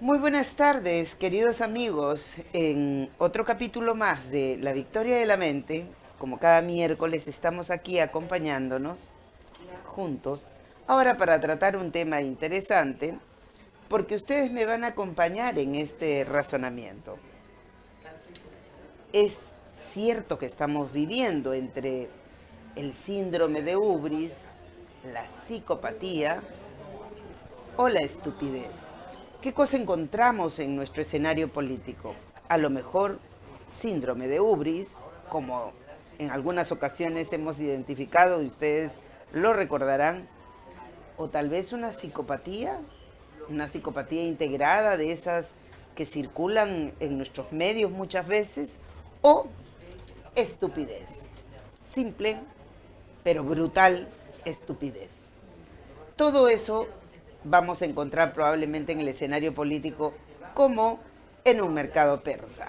Muy buenas tardes, queridos amigos. En otro capítulo más de La Victoria de la Mente, como cada miércoles estamos aquí acompañándonos juntos, ahora para tratar un tema interesante, porque ustedes me van a acompañar en este razonamiento. Es cierto que estamos viviendo entre el síndrome de Ubris, la psicopatía o la estupidez. ¿Qué cosa encontramos en nuestro escenario político? A lo mejor síndrome de Ubris, como en algunas ocasiones hemos identificado y ustedes lo recordarán, o tal vez una psicopatía integrada de esas que circulan en nuestros medios muchas veces, o estupidez, simple pero brutal estupidez. Todo eso vamos a encontrar probablemente en el escenario político como en un mercado persa.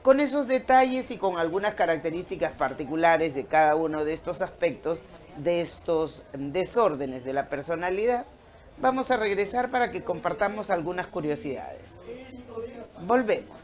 Con esos detalles y con algunas características particulares de cada uno de estos aspectos, de estos desórdenes de la personalidad, vamos a regresar para que compartamos algunas curiosidades. Volvemos.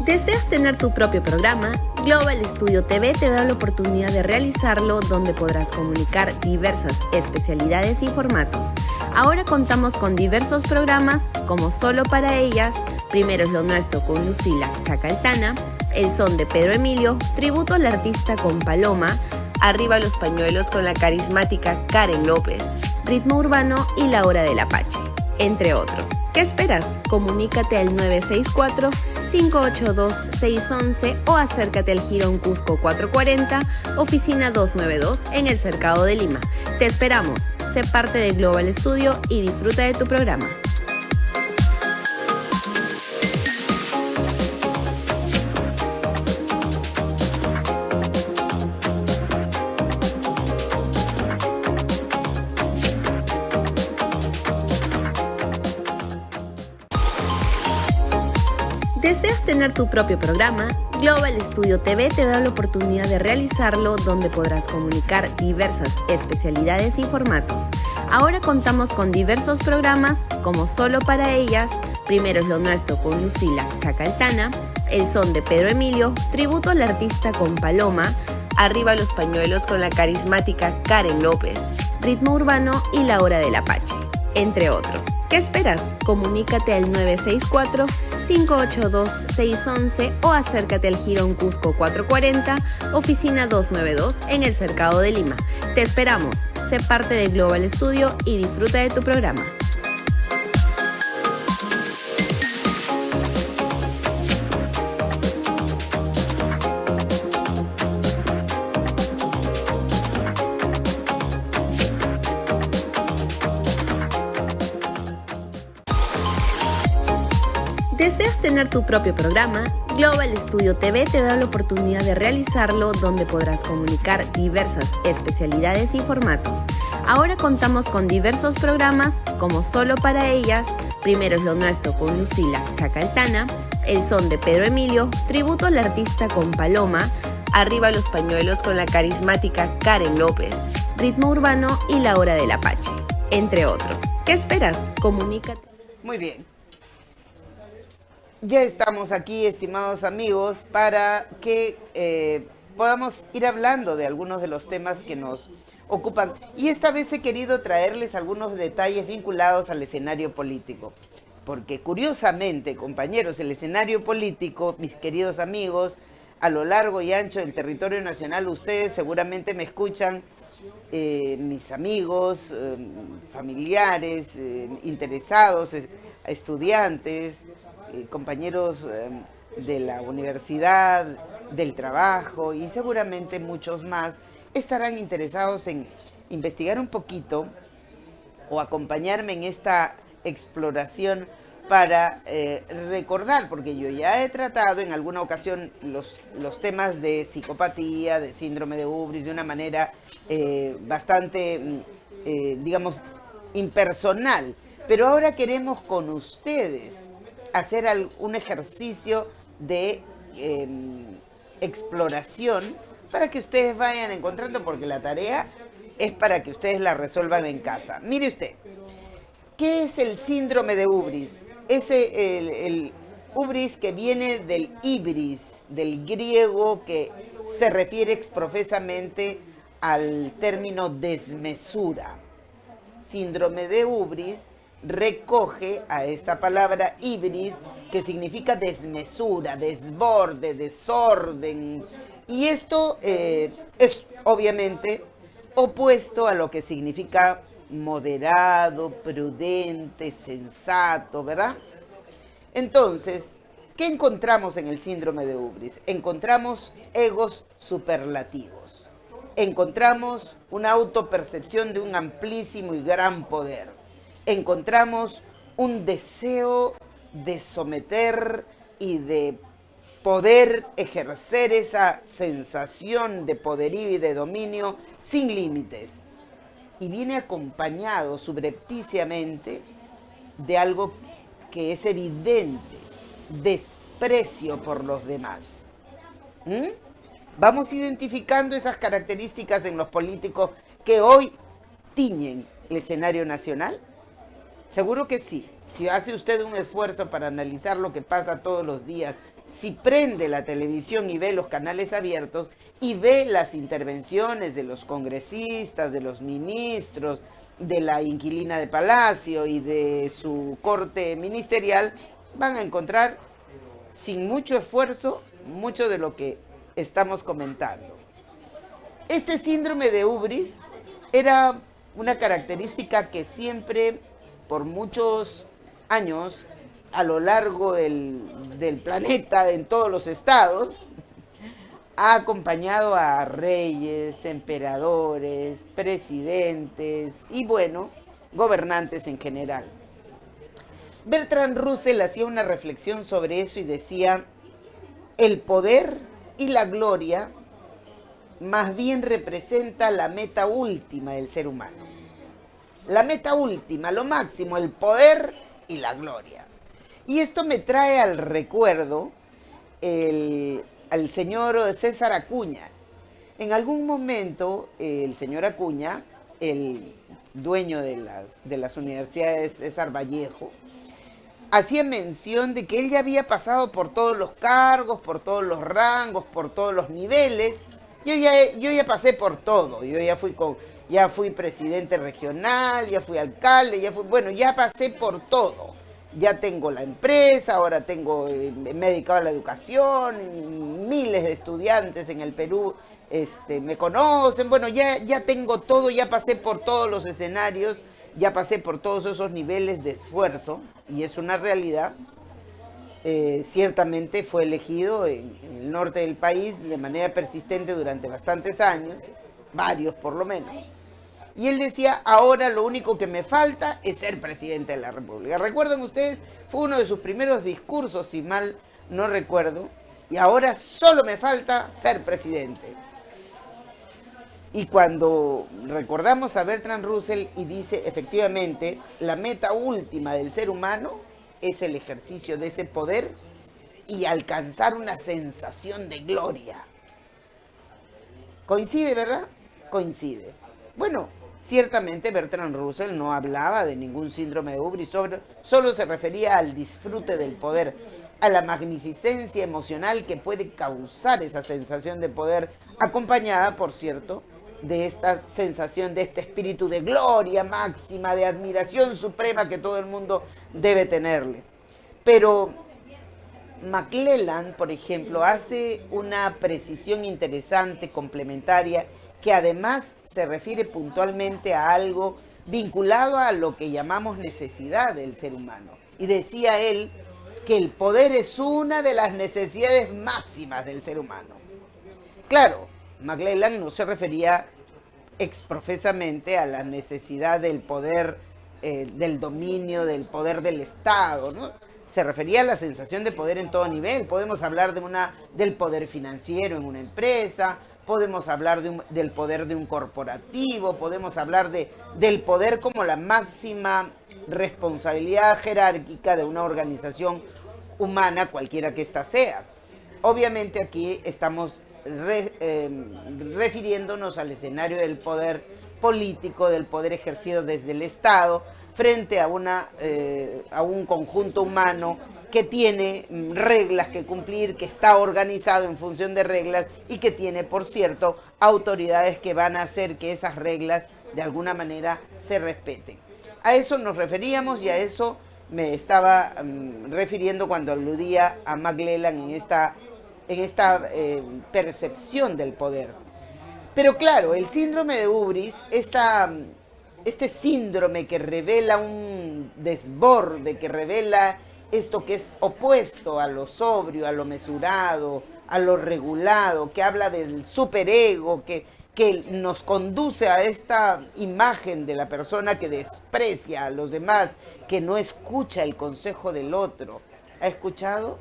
¿Deseas tener tu propio programa? Global Studio TV te da la oportunidad de realizarlo, donde podrás comunicar diversas especialidades y formatos. Ahora contamos con diversos programas como Solo para Ellas, Primero es lo Nuestro con Lucila Chacaltana, El Son de Pedro Emilio, Tributo al Artista con Paloma, Arriba los Pañuelos con la carismática Karen López, Ritmo Urbano y La Hora del Apache, entre otros. ¿Qué esperas? Comunícate al 964-582-611 o acércate al Jirón Cusco 440, oficina 292 en el Cercado de Lima. Te esperamos. Sé parte de Global Studio y disfruta de tu programa. ¿Deseas tener tu propio programa? Global Studio TV te da la oportunidad de realizarlo, donde podrás comunicar diversas especialidades y formatos. Ahora contamos con diversos programas como Solo para Ellas, Primero es lo Nuestro con Lucila Chacaltana, El Son de Pedro Emilio, Tributo al Artista con Paloma, Arriba los Pañuelos con la carismática Karen López, Ritmo Urbano y La Hora del Apache, entre otros. ¿Qué esperas? Comunícate al 964-582-611 o acércate al Jirón Cusco 440, oficina 292 en el Cercado de Lima. Te esperamos. Sé parte de Global Studio y disfruta de tu programa. ¿Deseas tener tu propio programa? Global Studio TV te da la oportunidad de realizarlo, donde podrás comunicar diversas especialidades y formatos. Ahora contamos con diversos programas como Solo para Ellas, Primero es lo Nuestro con Lucila Chacaltana, El Son de Pedro Emilio, Tributo al Artista con Paloma, Arriba los Pañuelos con la carismática Karen López, Ritmo Urbano y La Hora del Apache, entre otros. ¿Qué esperas? Comunícate. Muy bien. Ya estamos aquí, estimados amigos, para que podamos ir hablando de algunos de los temas que nos ocupan. Y esta vez he querido traerles algunos detalles vinculados al escenario político. Porque curiosamente, compañeros, el escenario político, mis queridos amigos, a lo largo y ancho del territorio nacional, ustedes seguramente me escuchan, mis amigos, familiares, interesados, estudiantes, compañeros de la universidad, del trabajo y seguramente muchos más estarán interesados en investigar un poquito o acompañarme en esta exploración para recordar, porque yo ya he tratado en alguna ocasión los temas de psicopatía, de síndrome de Ubris, de una manera bastante, digamos, impersonal. Pero ahora queremos con ustedes hacer un ejercicio de exploración para que ustedes vayan encontrando, porque la tarea es para que ustedes la resuelvan en casa. Mire usted, ¿Qué es el síndrome de Ubris? El Ubris que viene del ibris, del griego, que se refiere exprofesamente al término desmesura. Síndrome de Ubris recoge a esta palabra ibris, que significa desmesura, desborde, desorden. Y esto es obviamente opuesto a lo que significa moderado, prudente, sensato, ¿verdad? Entonces, ¿qué encontramos en el síndrome de Ubris? Encontramos egos superlativos. Encontramos una autopercepción de un amplísimo y gran poder. Encontramos un deseo de someter y de poder ejercer esa sensación de poderío y de dominio sin límites. Y viene acompañado subrepticiamente de algo que es evidente, desprecio por los demás. Vamos identificando esas características en los políticos que hoy tiñen el escenario nacional. Seguro que sí. Si hace usted un esfuerzo para analizar lo que pasa todos los días, si prende la televisión y ve los canales abiertos y ve las intervenciones de los congresistas, de los ministros, de la inquilina de Palacio y de su corte ministerial, van a encontrar sin mucho esfuerzo mucho de lo que estamos comentando. Este síndrome de Ubris era una característica que siempre, por muchos años, a lo largo del planeta, en todos los estados, ha acompañado a reyes, emperadores, presidentes y, bueno, gobernantes en general. Bertrand Russell hacía una reflexión sobre eso y decía: el poder y la gloria más bien representa la meta última del ser humano. La meta última, lo máximo, el poder y la gloria. Y esto me trae al recuerdo al señor César Acuña. En algún momento el señor Acuña, el dueño de las universidades César Vallejo, hacía mención de que él ya había pasado por todos los cargos, por todos los rangos, por todos los niveles. Yo ya pasé por todo. Yo ya fui presidente regional, ya fui alcalde, ya pasé por todo. Ya tengo la empresa, ahora me he dedicado a la educación, miles de estudiantes en el Perú me conocen, ya tengo todo, ya pasé por todos los escenarios, ya pasé por todos esos niveles de esfuerzo, y es una realidad. Ciertamente fue elegido en el norte del país de manera persistente durante bastantes años, varios por lo menos. Y él decía: ahora lo único que me falta es ser presidente de la República. ¿Recuerdan ustedes? Fue uno de sus primeros discursos, si mal no recuerdo. Y ahora solo me falta ser presidente. Y cuando recordamos a Bertrand Russell y dice, efectivamente, la meta última del ser humano es el ejercicio de ese poder y alcanzar una sensación de gloria. Coincide, ¿verdad? Coincide. Bueno, ciertamente Bertrand Russell no hablaba de ningún síndrome de Ubris, solo se refería al disfrute del poder, a la magnificencia emocional que puede causar esa sensación de poder, acompañada, por cierto, de esta sensación, de este espíritu de gloria máxima, de admiración suprema que todo el mundo debe tenerle. Pero McClellan, por ejemplo, hace una precisión interesante, complementaria, que además se refiere puntualmente a algo vinculado a lo que llamamos necesidad del ser humano. Y decía él que el poder es una de las necesidades máximas del ser humano. Claro, McClellan no se refería exprofesamente a la necesidad del poder, del dominio, del poder del Estado, ¿no? Se refería a la sensación de poder en todo nivel. Podemos hablar del poder financiero en una empresa, podemos hablar del poder de un corporativo, podemos hablar del poder como la máxima responsabilidad jerárquica de una organización humana, cualquiera que ésta sea. Obviamente aquí estamos refiriéndonos al escenario del poder político, del poder ejercido desde el Estado, frente a un conjunto humano que tiene reglas que cumplir, que está organizado en función de reglas y que tiene, por cierto, autoridades que van a hacer que esas reglas de alguna manera se respeten. A eso nos referíamos y a eso me estaba refiriendo cuando aludía a McClellan en esta percepción del poder. Pero claro, el síndrome de Hubris, este síndrome que revela un desborde, que revela esto que es opuesto a lo sobrio, a lo mesurado, a lo regulado, que habla del superego, que nos conduce a esta imagen de la persona que desprecia a los demás, que no escucha el consejo del otro. ¿Ha escuchado?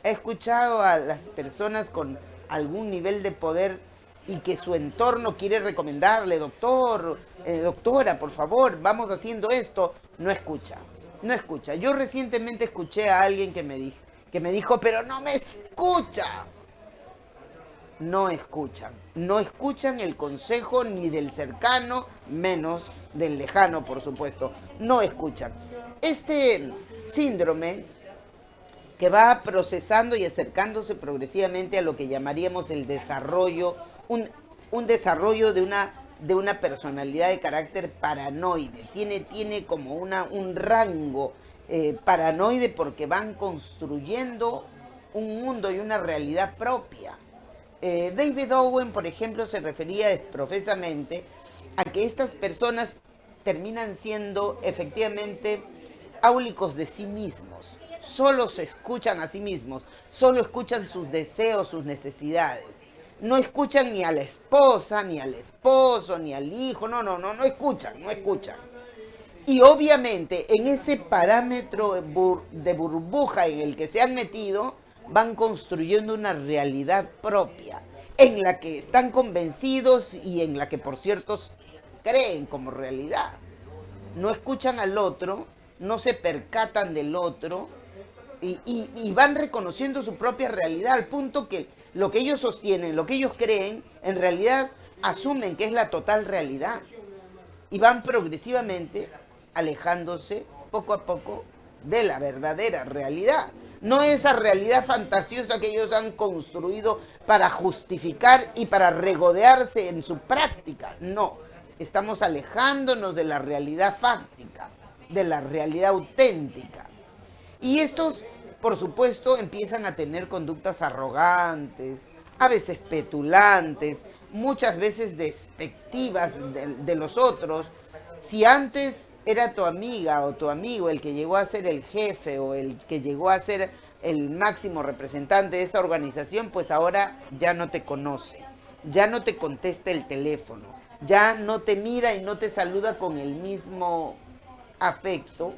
¿Ha escuchado a las personas con algún nivel de poder y que su entorno quiere recomendarle, doctor, doctora, por favor, vamos haciendo esto? No escucha, no escucha. Yo recientemente escuché a alguien que me dijo, pero no me escucha. No escuchan, no escuchan el consejo ni del cercano, menos del lejano, por supuesto. No escuchan. Este síndrome que va procesando y acercándose progresivamente a lo que llamaríamos el desarrollo, un desarrollo de una personalidad de carácter paranoide. Tiene como un rango paranoide porque van construyendo un mundo y una realidad propia. David Owen, por ejemplo, se refería profesamente a que estas personas terminan siendo efectivamente áulicos de sí mismos. Solo se escuchan a sí mismos, solo escuchan sus deseos, sus necesidades. No escuchan ni a la esposa, ni al esposo, ni al hijo, no escuchan. Y obviamente en ese parámetro de burbuja en el que se han metido, van construyendo una realidad propia, en la que están convencidos y en la que, por cierto, creen como realidad. No escuchan al otro, no se percatan del otro y van reconociendo su propia realidad al punto que lo que ellos sostienen, lo que ellos creen, en realidad asumen que es la total realidad. Y van progresivamente alejándose poco a poco de la verdadera realidad. No esa realidad fantasiosa que ellos han construido para justificar y para regodearse en su práctica. No, estamos alejándonos de la realidad fáctica, de la realidad auténtica. Y estos, por supuesto, empiezan a tener conductas arrogantes, a veces petulantes, muchas veces despectivas de los otros. Si antes era tu amiga o tu amigo el que llegó a ser el jefe o el que llegó a ser el máximo representante de esa organización, pues ahora ya no te conoce, ya no te contesta el teléfono, ya no te mira y no te saluda con el mismo afecto,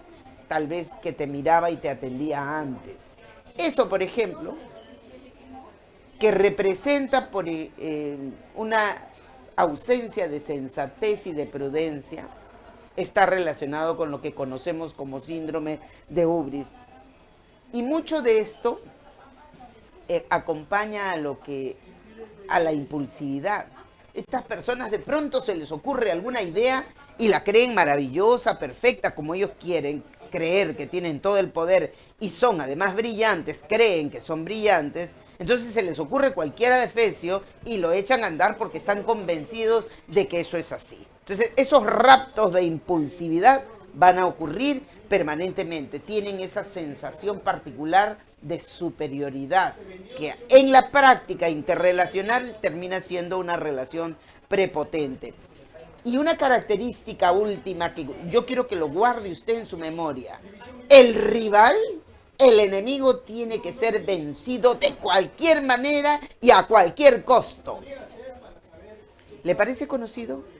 tal vez que te miraba y te atendía antes. Eso, por ejemplo, que representa por una ausencia de sensatez y de prudencia, está relacionado con lo que conocemos como síndrome de Hubris. Y mucho de esto acompaña a la impulsividad. Estas personas de pronto se les ocurre alguna idea y la creen maravillosa, perfecta, como ellos quieren creer que tienen todo el poder y son además brillantes, creen que son brillantes. Entonces se les ocurre cualquiera defecio y lo echan a andar porque están convencidos de que eso es así. Entonces esos raptos de impulsividad van a ocurrir permanentemente. Tienen esa sensación particular de superioridad que en la práctica interrelacional termina siendo una relación prepotente. Y una característica última que yo quiero que lo guarde usted en su memoria: el rival, el enemigo, tiene que ser vencido de cualquier manera y a cualquier costo. ¿Le parece conocido?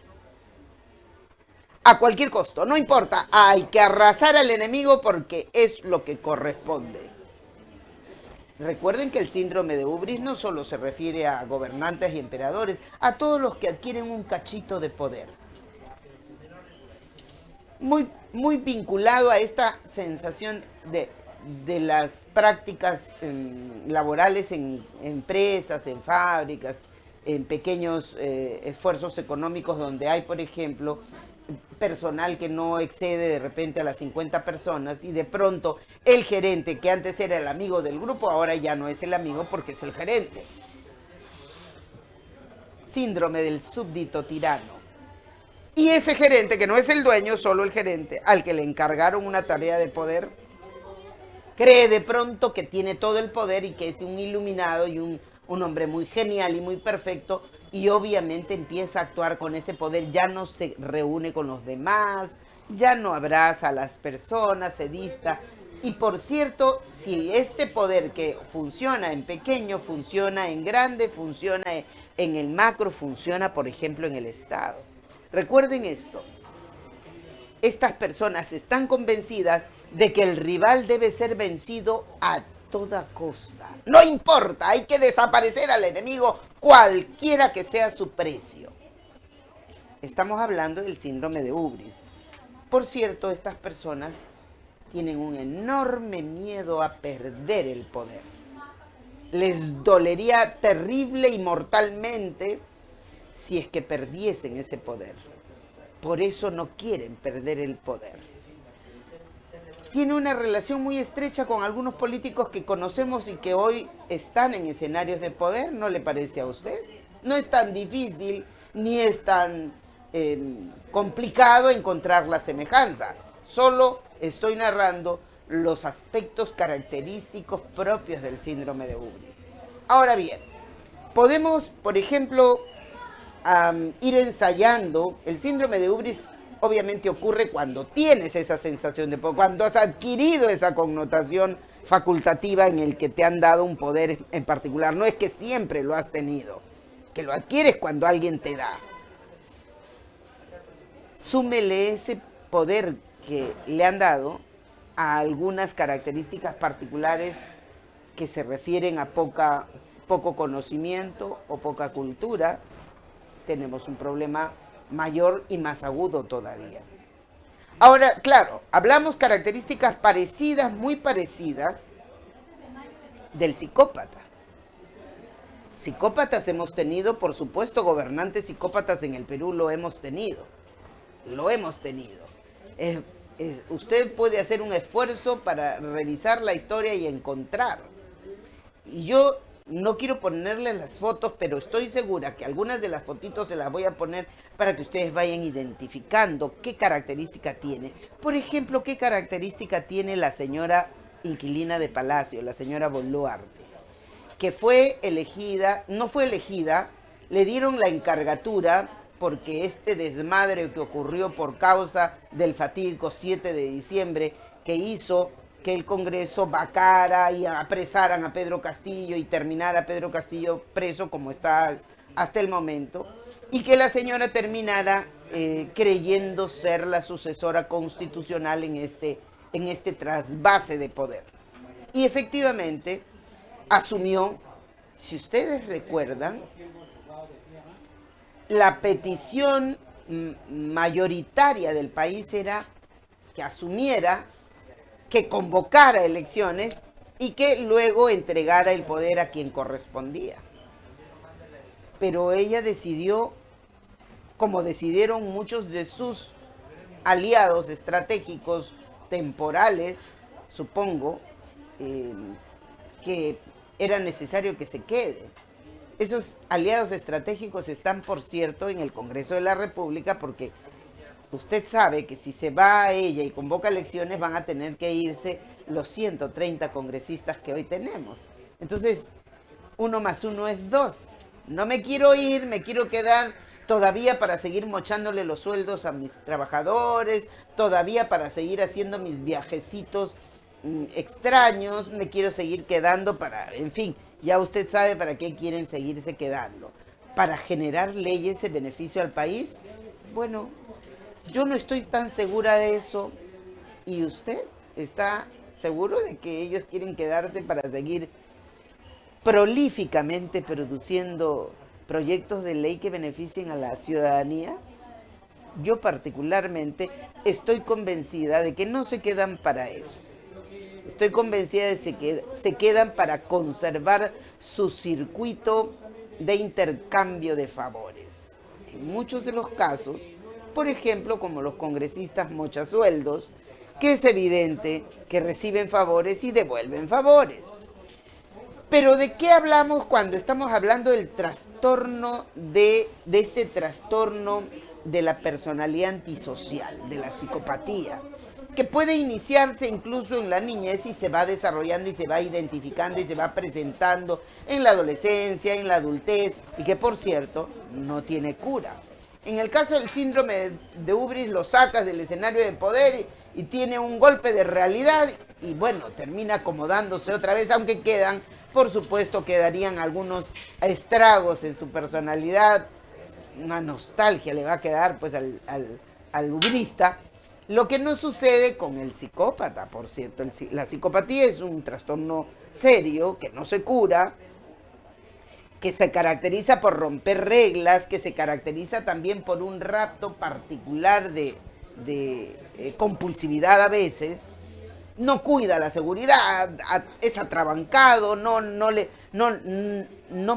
A cualquier costo, no importa, hay que arrasar al enemigo porque es lo que corresponde. Recuerden que el síndrome de Hubris no solo se refiere a gobernantes y emperadores, a todos los que adquieren un cachito de poder. Muy vinculado a esta sensación de las prácticas laborales en empresas, en fábricas, en pequeños esfuerzos económicos donde hay, por ejemplo, personal que no excede de repente a las 50 personas y de pronto el gerente, que antes era el amigo del grupo, ahora ya no es el amigo porque es el gerente. Síndrome del súbdito tirano. Y ese gerente, que no es el dueño, solo el gerente, al que le encargaron una tarea de poder, cree de pronto que tiene todo el poder y que es un iluminado y un hombre muy genial y muy perfecto, y obviamente empieza a actuar con ese poder, ya no se reúne con los demás, ya no abraza a las personas, se dista. Y por cierto, si este poder que funciona en pequeño, funciona en grande, funciona en el macro, funciona por ejemplo en el Estado. Recuerden esto, estas personas están convencidas de que el rival debe ser vencido a toda costa. No importa, hay que desaparecer al enemigo, cualquiera que sea su precio. Estamos hablando del síndrome de Ubris. Por cierto, estas personas tienen un enorme miedo a perder el poder. Les dolería terrible y mortalmente si es que perdiesen ese poder. Por eso no quieren perder el poder. Tiene una relación muy estrecha con algunos políticos que conocemos y que hoy están en escenarios de poder, ¿no le parece a usted? No es tan difícil ni es tan complicado encontrar la semejanza. Solo estoy narrando los aspectos característicos propios del síndrome de Ubris. Ahora bien, podemos, por ejemplo, ir ensayando. El síndrome de Ubris obviamente ocurre cuando tienes esa sensación de poder, cuando has adquirido esa connotación facultativa en el que te han dado un poder en particular. No es que siempre lo has tenido, que lo adquieres cuando alguien te da. Súmele ese poder que le han dado a algunas características particulares que se refieren a poco conocimiento o poca cultura. Tenemos un problema mayor y más agudo todavía. Ahora, claro, hablamos características parecidas, muy parecidas, del psicópata. Psicópatas hemos tenido, por supuesto, gobernantes psicópatas en el Perú lo hemos tenido. Usted puede hacer un esfuerzo para revisar la historia y encontrar. Y yo no quiero ponerles las fotos, pero estoy segura que algunas de las fotitos se las voy a poner para que ustedes vayan identificando qué característica tiene. Por ejemplo, qué característica tiene la señora inquilina de Palacio, la señora Boluarte, que fue elegida, no fue elegida, le dieron la encargatura porque este desmadre que ocurrió por causa del fatídico 7 de diciembre que hizo que el Congreso vacara y apresaran a Pedro Castillo y terminara Pedro Castillo preso como está hasta el momento, y que la señora terminara creyendo ser la sucesora constitucional en este trasvase de poder. Y efectivamente asumió, si ustedes recuerdan, la petición mayoritaria del país era que asumiera, que convocara elecciones y que luego entregara el poder a quien correspondía. Pero ella decidió, como decidieron muchos de sus aliados estratégicos temporales, supongo, que era necesario que se quede. Esos aliados estratégicos están, por cierto, en el Congreso de la República porque usted sabe que si se va a ella y convoca elecciones van a tener que irse los 130 congresistas que hoy tenemos. Entonces, 1 más 1 es 2. No me quiero ir, me quiero quedar todavía para seguir mochándole los sueldos a mis trabajadores, todavía para seguir haciendo mis viajecitos extraños, me quiero seguir quedando para, en fin, ya usted sabe para qué quieren seguirse quedando. Para generar leyes en beneficio al país. Bueno, yo no estoy tan segura de eso. ¿Y usted está seguro de que ellos quieren quedarse para seguir prolíficamente produciendo proyectos de ley que beneficien a la ciudadanía? Yo particularmente estoy convencida de que no se quedan para eso. Estoy convencida de que se quedan para conservar su circuito de intercambio de favores. En muchos de los casos, por ejemplo, como los congresistas mochasueldos, que es evidente que reciben favores y devuelven favores. Pero ¿de qué hablamos cuando estamos hablando del trastorno de este trastorno de la personalidad antisocial, de la psicopatía, que puede iniciarse incluso en la niñez y se va desarrollando y se va identificando y se va presentando en la adolescencia, en la adultez, y que por cierto no tiene cura? En el caso del síndrome de Ubris lo sacas del escenario de poder y tiene un golpe de realidad y bueno, termina acomodándose otra vez, aunque quedan, por supuesto, quedarían algunos estragos en su personalidad, una nostalgia le va a quedar pues al ubrista. Lo que no sucede con el psicópata, por cierto. La psicopatía es un trastorno serio que no se cura, que se caracteriza por romper reglas, que se caracteriza también por un rapto particular de compulsividad a veces. No cuida la seguridad, es atrabancado, no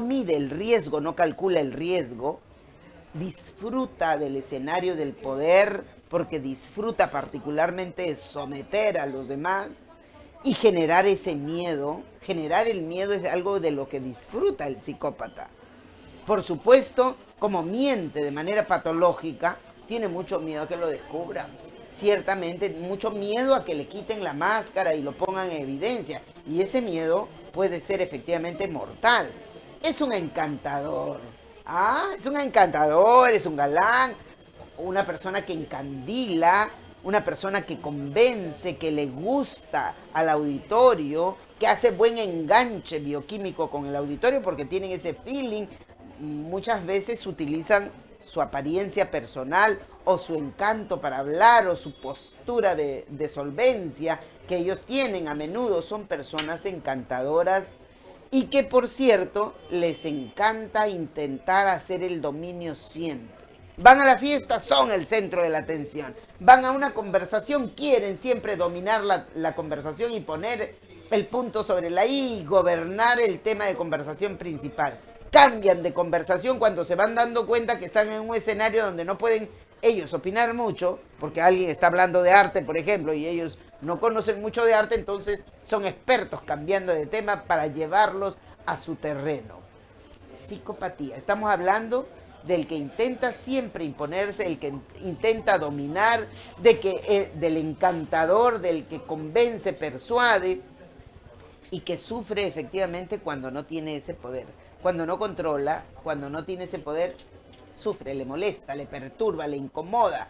mide el riesgo, no calcula el riesgo, disfruta del escenario del poder porque disfruta particularmente de someter a los demás y generar ese miedo. Generar el miedo es algo de lo que disfruta el psicópata. Por supuesto, como miente de manera patológica, tiene mucho miedo a que lo descubran. Ciertamente, mucho miedo a que le quiten la máscara y lo pongan en evidencia. Y ese miedo puede ser efectivamente mortal. Es un encantador. Es un encantador, es un galán, una persona que encandila, una persona que convence, que le gusta al auditorio, que hace buen enganche bioquímico con el auditorio porque tienen ese feeling. Muchas veces utilizan su apariencia personal o su encanto para hablar o su postura de solvencia que ellos tienen. A menudo son personas encantadoras y que, por cierto, les encanta intentar hacer el dominio siempre. Van a la fiesta, son el centro de la atención. Van a una conversación, quieren siempre dominar la conversación y poner el punto sobre la I y gobernar el tema de conversación principal. Cambian de conversación cuando se van dando cuenta que están en un escenario donde no pueden ellos opinar mucho, porque alguien está hablando de arte, por ejemplo, y ellos no conocen mucho de arte, entonces son expertos cambiando de tema para llevarlos a su terreno. Psicopatía. Estamos hablando del que intenta siempre imponerse, el que intenta dominar, del encantador, del que convence, persuade y que sufre efectivamente cuando no tiene ese poder. Cuando no controla, cuando no tiene ese poder, sufre, le molesta, le perturba, le incomoda.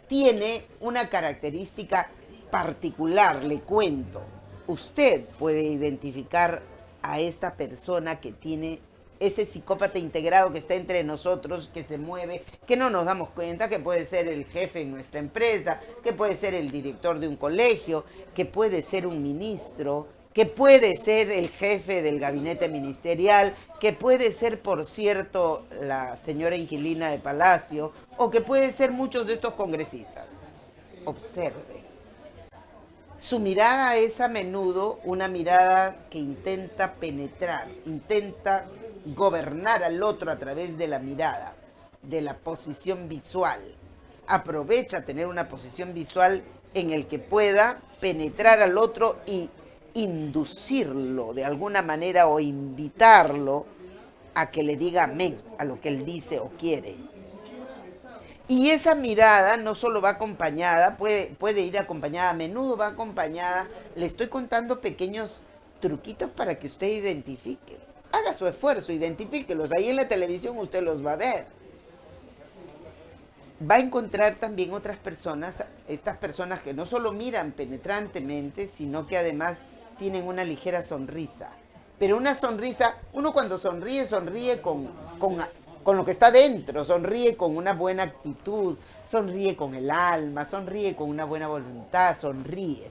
Tiene una característica particular, le cuento. Usted puede identificar a esta persona que tiene ese psicópata integrado que está entre nosotros, que se mueve, que no nos damos cuenta, que puede ser el jefe en nuestra empresa, que puede ser el director de un colegio, que puede ser un ministro, que puede ser el jefe del gabinete ministerial, que puede ser, por cierto, la señora inquilina de Palacio, o que puede ser muchos de estos congresistas. Observe. Su mirada es a menudo una mirada que intenta penetrar, intenta gobernar al otro a través de la mirada, de la posición visual. Aprovecha tener una posición visual en el que pueda penetrar al otro y inducirlo de alguna manera o invitarlo a que le diga amén a lo que él dice o quiere. Y esa mirada no solo va acompañada, puede ir acompañada, a menudo va acompañada. Le estoy contando pequeños truquitos para que usted identifique. Haga su esfuerzo, identifíquelos. Ahí en la televisión usted los va a ver. Va a encontrar también otras personas, estas personas que no solo miran penetrantemente, sino que además tienen una ligera sonrisa. Pero una sonrisa, uno cuando sonríe, sonríe con lo que está dentro, sonríe con una buena actitud, sonríe con el alma, sonríe con una buena voluntad, sonríe.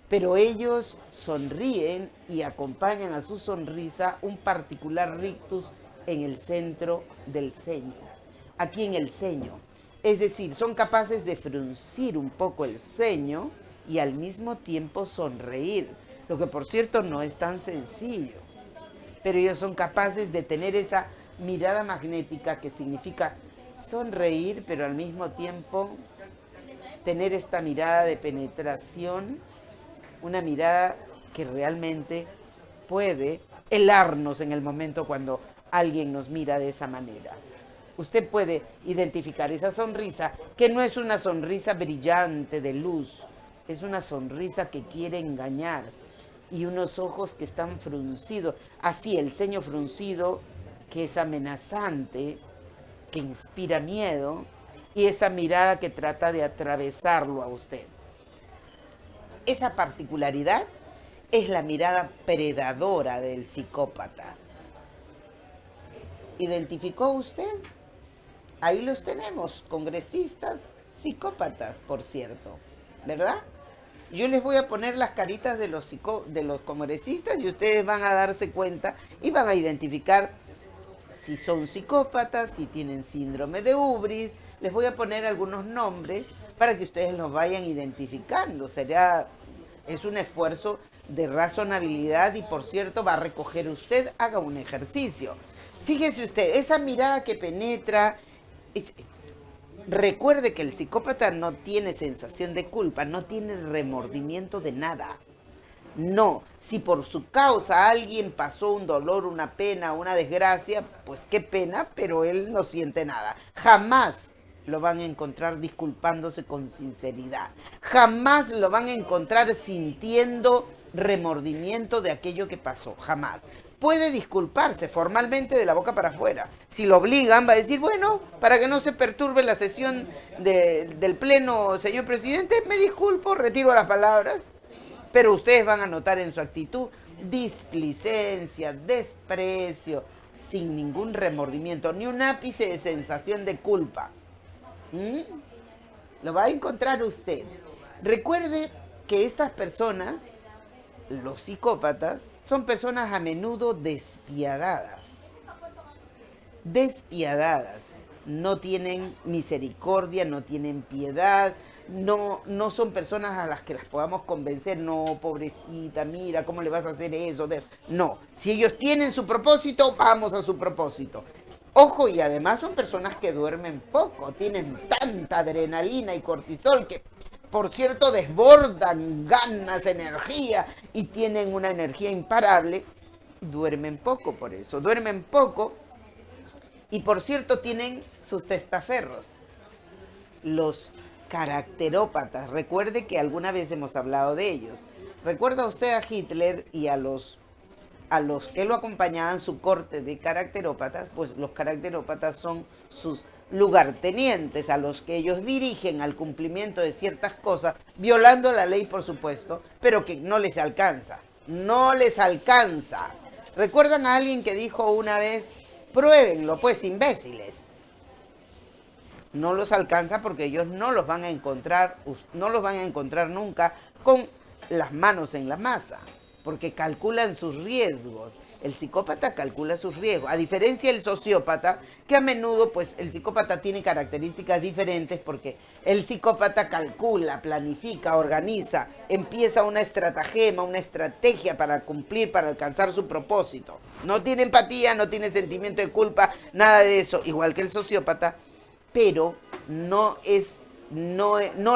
Pero ellos sonríen y acompañan a su sonrisa un particular rictus en el centro del ceño, aquí en el ceño. Es decir, son capaces de fruncir un poco el ceño y al mismo tiempo sonreír, lo que por cierto no es tan sencillo. Pero ellos son capaces de tener esa mirada magnética que significa sonreír, pero al mismo tiempo tener esta mirada de penetración, una mirada que realmente puede helarnos en el momento cuando alguien nos mira de esa manera. Usted puede identificar esa sonrisa, que no es una sonrisa brillante de luz, es una sonrisa que quiere engañar, y unos ojos que están fruncidos, así el ceño fruncido, que es amenazante, que inspira miedo, y esa mirada que trata de atravesarlo a usted. Esa particularidad es la mirada predadora del psicópata. ¿Identificó usted? Ahí los tenemos, congresistas psicópatas, por cierto, ¿verdad? Yo les voy a poner las caritas de los congresistas y ustedes van a darse cuenta y van a identificar si son psicópatas, si tienen síndrome de Ubris. Les voy a poner algunos nombres para que ustedes los vayan identificando. Es un esfuerzo de razonabilidad y, por cierto, va a recoger usted, haga un ejercicio. Fíjese usted, esa mirada que penetra. Recuerde que el psicópata no tiene sensación de culpa, no tiene remordimiento de nada. No, si por su causa alguien pasó un dolor, una pena, una desgracia, pues qué pena, pero él no siente nada. Jamás lo van a encontrar disculpándose con sinceridad. Jamás lo van a encontrar sintiendo remordimiento de aquello que pasó, jamás. Puede disculparse formalmente de la boca para afuera. Si lo obligan, va a decir, bueno, para que no se perturbe la sesión del pleno, señor presidente, me disculpo, retiro las palabras. Pero ustedes van a notar en su actitud displicencia, desprecio, sin ningún remordimiento, ni un ápice de sensación de culpa. Lo va a encontrar usted. Recuerde que estas personas, los psicópatas, son personas a menudo despiadadas. Despiadadas. No tienen misericordia, no tienen piedad, no son personas a las que las podamos convencer. No, pobrecita, mira, ¿cómo le vas a hacer eso? No, si ellos tienen su propósito, vamos a su propósito. Ojo, y además son personas que duermen poco, tienen tanta adrenalina y cortisol que, por cierto, desbordan ganas, energía, y tienen una energía imparable. Duermen poco por eso, duermen poco. Y por cierto, tienen sus testaferros, los caracterópatas. Recuerde que alguna vez hemos hablado de ellos. ¿Recuerda usted a Hitler y a los que lo acompañaban, su corte de caracterópatas? Pues los caracterópatas son sus lugartenientes, a los que ellos dirigen al cumplimiento de ciertas cosas, violando la ley, por supuesto, pero que no les alcanza. No les alcanza. ¿Recuerdan a alguien que dijo una vez, pruébenlo, pues, imbéciles? No los alcanza porque ellos no los van a encontrar nunca con las manos en la masa, porque calculan sus riesgos. El psicópata calcula sus riesgos, a diferencia del sociópata, que a menudo, pues, el psicópata tiene características diferentes, porque el psicópata calcula, planifica, organiza, empieza una estratagema, una estrategia para cumplir, para alcanzar su propósito. No tiene empatía, no tiene sentimiento de culpa, nada de eso, igual que el sociópata, pero no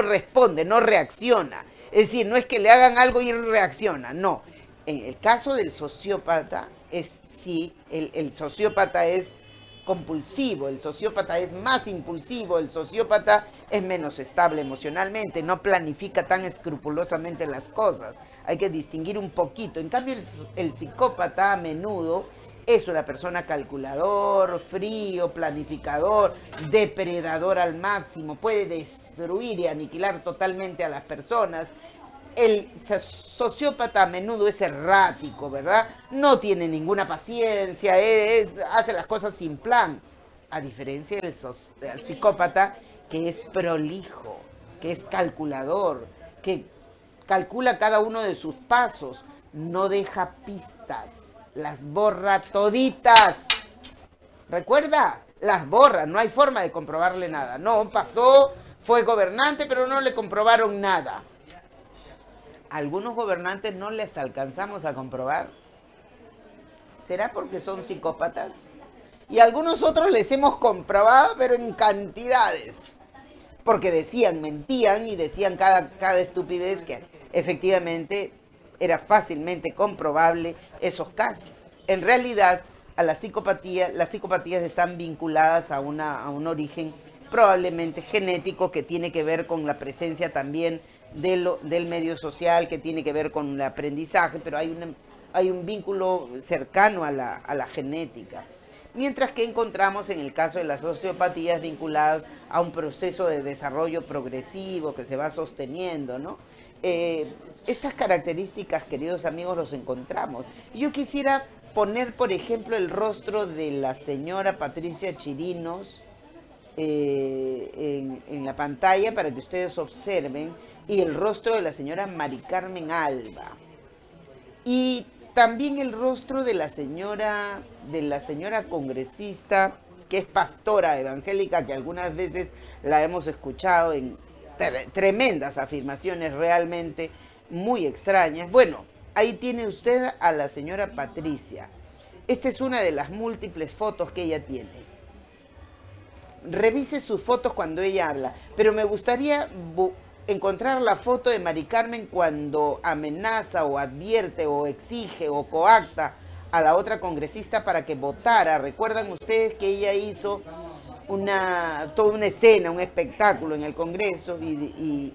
responde, no reacciona. Es decir, no es que le hagan algo y él reacciona, no. En el caso del sociópata, el sociópata es compulsivo, el sociópata es más impulsivo, el sociópata es menos estable emocionalmente, no planifica tan escrupulosamente las cosas. Hay que distinguir un poquito. En cambio, el psicópata a menudo es una persona calculador, frío, planificador, depredador al máximo, puede destruir y aniquilar totalmente a las personas. El sociópata a menudo es errático, ¿verdad? No tiene ninguna paciencia, hace las cosas sin plan. A diferencia del psicópata, que es prolijo, que es calculador, que calcula cada uno de sus pasos, no deja pistas, las borra toditas. ¿Recuerda? Las borra, no hay forma de comprobarle nada. No, pasó, fue gobernante, pero no le comprobaron nada. Algunos gobernantes no les alcanzamos a comprobar. ¿Será porque son psicópatas? Y algunos otros les hemos comprobado, pero en cantidades. Porque decían, mentían y decían cada estupidez que efectivamente era fácilmente comprobable esos casos. En realidad, a las psicopatías están vinculadas a un origen probablemente genético que tiene que ver con la presencia también del medio social, que tiene que ver con el aprendizaje, pero hay un vínculo cercano a la genética. Mientras que encontramos en el caso de las sociopatías vinculadas a un proceso de desarrollo progresivo que se va sosteniendo, ¿no? Estas características, queridos amigos, los encontramos. Yo quisiera poner, por ejemplo, el rostro de la señora Patricia Chirinos en la pantalla para que ustedes observen, y el rostro de la señora Mari Carmen Alba. Y también el rostro de la señora congresista, que es pastora evangélica, que algunas veces la hemos escuchado en tremendas afirmaciones realmente muy extrañas. Bueno, ahí tiene usted a la señora Patricia. Esta es una de las múltiples fotos que ella tiene. Revise sus fotos cuando ella habla, pero me gustaría encontrar la foto de Mari Carmen cuando amenaza o advierte o exige o coacta a la otra congresista para que votara. ¿Recuerdan ustedes que ella hizo toda una escena, un espectáculo en el Congreso y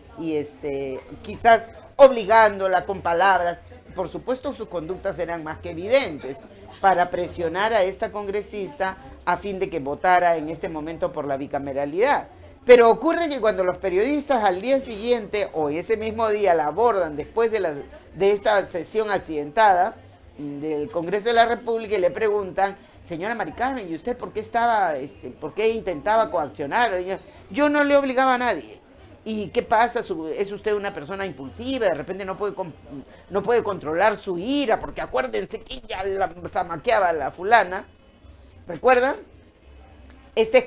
quizás obligándola con palabras? Por supuesto, sus conductas eran más que evidentes para presionar a esta congresista a fin de que votara en este momento por la bicameralidad. Pero ocurre que cuando los periodistas al día siguiente o ese mismo día la abordan después de esta sesión accidentada del Congreso de la República y le preguntan, señora Mari Carmen, ¿y usted por qué intentaba coaccionar? Yo no le obligaba a nadie. ¿Y qué pasa? ¿Es usted una persona impulsiva? De repente no puede controlar su ira, porque acuérdense que ella la zamaqueaba a la fulana. ¿Recuerdan? Esta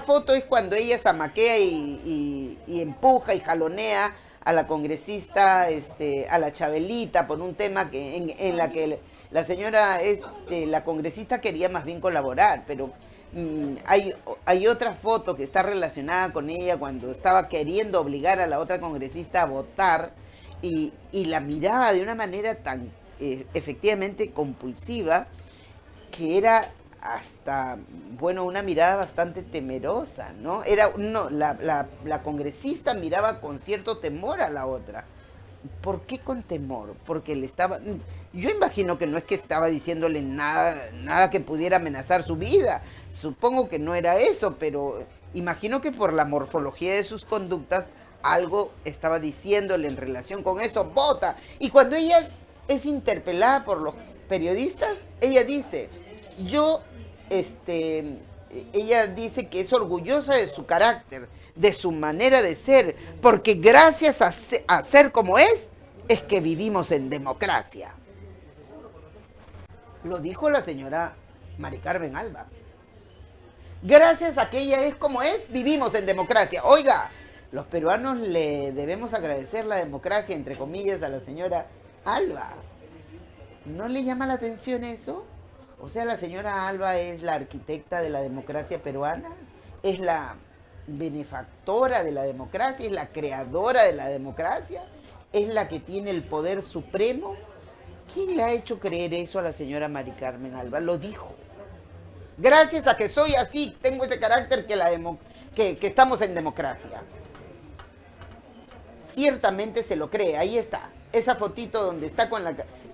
foto es cuando ella zamaquea y empuja y jalonea a la congresista, a la Chabelita, por un tema en la que la señora, la congresista quería más bien colaborar, pero hay otra foto que está relacionada con ella cuando estaba queriendo obligar a la otra congresista a votar y la miraba de una manera tan efectivamente compulsiva que era hasta, una mirada bastante temerosa, ¿no? La congresista miraba con cierto temor a la otra. ¿Por qué con temor? Porque yo imagino que no es que estaba diciéndole nada que pudiera amenazar su vida. Supongo que no era eso, pero imagino que por la morfología de sus conductas algo estaba diciéndole en relación con eso. ¡Vota! Y cuando ella es interpelada por los periodistas, ella dice, ella dice que es orgullosa de su carácter, de su manera de ser, porque gracias a ser como es que vivimos en democracia. Lo dijo la señora Mari Carmen Alba. Gracias a que ella es como es, vivimos en democracia. Oiga, los peruanos le debemos agradecer la democracia, entre comillas, a la señora Alba. ¿No le llama la atención eso? O sea, la señora Alba es la arquitecta de la democracia peruana, es la benefactora de la democracia, es la creadora de la democracia, es la que tiene el poder supremo. ¿Quién le ha hecho creer eso a la señora Mari Carmen Alba? Lo dijo. Gracias a que soy así, tengo ese carácter que estamos en democracia. Ciertamente se lo cree, ahí está. Esa fotito donde está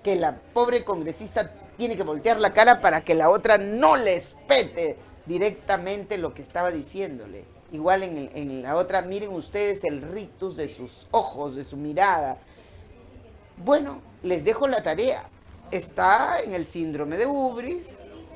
que la pobre congresista tiene que voltear la cara para que la otra no le espete directamente lo que estaba diciéndole. Igual en la otra, miren ustedes el rictus de sus ojos, de su mirada. Bueno, les dejo la tarea. Está en el síndrome de Ubris